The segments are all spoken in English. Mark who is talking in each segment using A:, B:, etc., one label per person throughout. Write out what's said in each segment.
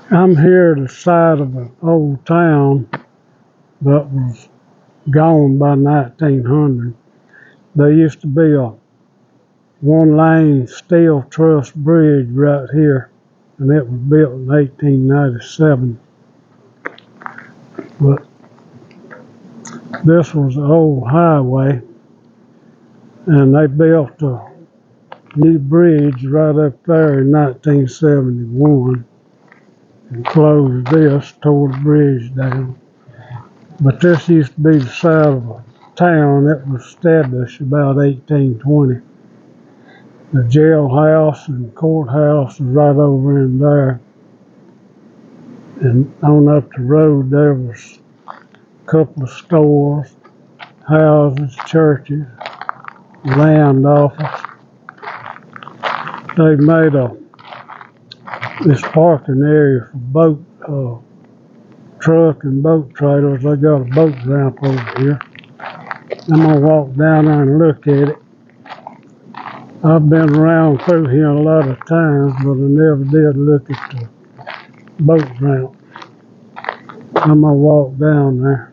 A: I'm here at the side of an old town that was gone by 1900. There used to be a one-lane steel truss bridge right here, and it was built in 1897. But this was an old highway, and they built a new bridge right up there in 1971 and closed this, tore the bridge down. But this used to be the side of a town that was established about 1820. The jailhouse and courthouse was right over in there. And on up the road there was a couple of stores, houses, churches, land office. They made this parking area for boat, truck and boat trailers. They got a boat ramp over here. I'm gonna walk down there and look at it. I've been around through here a lot of times, but I never did look at the boat ramp. I'm gonna walk down there.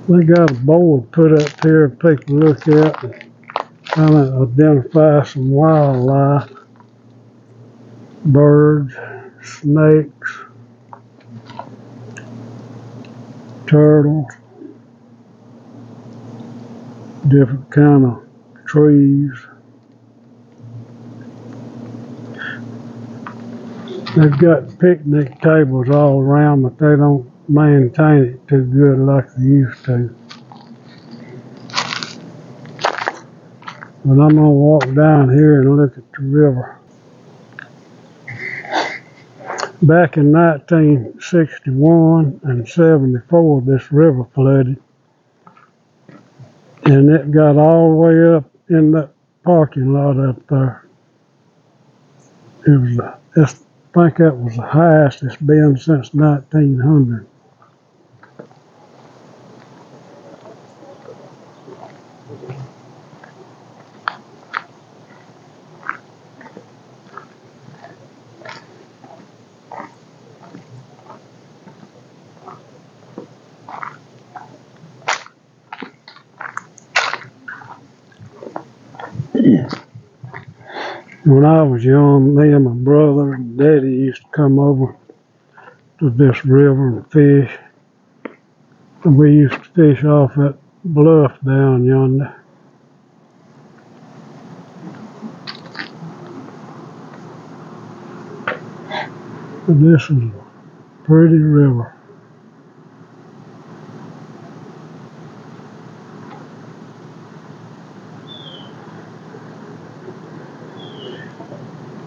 A: They got a board put up here for people to look at and kind of identify some wildlife, birds, snakes, turtles, different kind of trees. They've got picnic tables all around, but they don't maintain it too good like they used to. But I'm gonna walk down here and look at the river. Back in 1961 and 74, this river flooded, and it got all the way up in that parking lot up there. I think that was the highest it's been since 1900. When I was young, me and my brother and daddy used to come over to this river and fish. And we used to fish off that bluff down yonder. And this is a pretty river.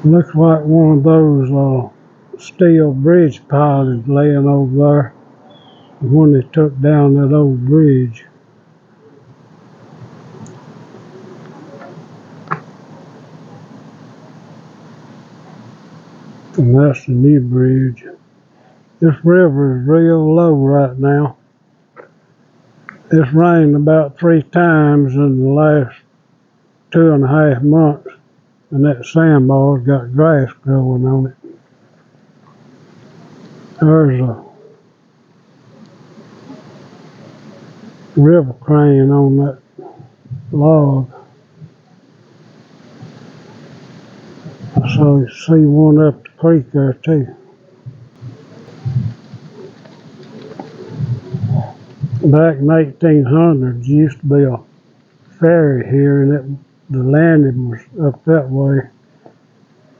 A: Looks like one of those steel bridge piles laying over there when they took down that old bridge. And that's the new bridge. This river is real low right now. It's rained about 3 times in the last 2.5 months, and that sandbar's got grass growing on it. There's a river crane on that log. So you see one up the creek there too. Back in 1800s, there used to be a ferry here, and the landing was up that way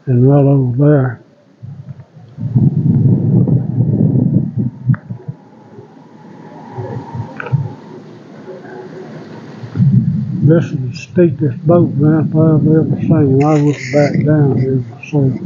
A: and right over there. This is the steepest boat ramp I've ever seen. I went back down here myself.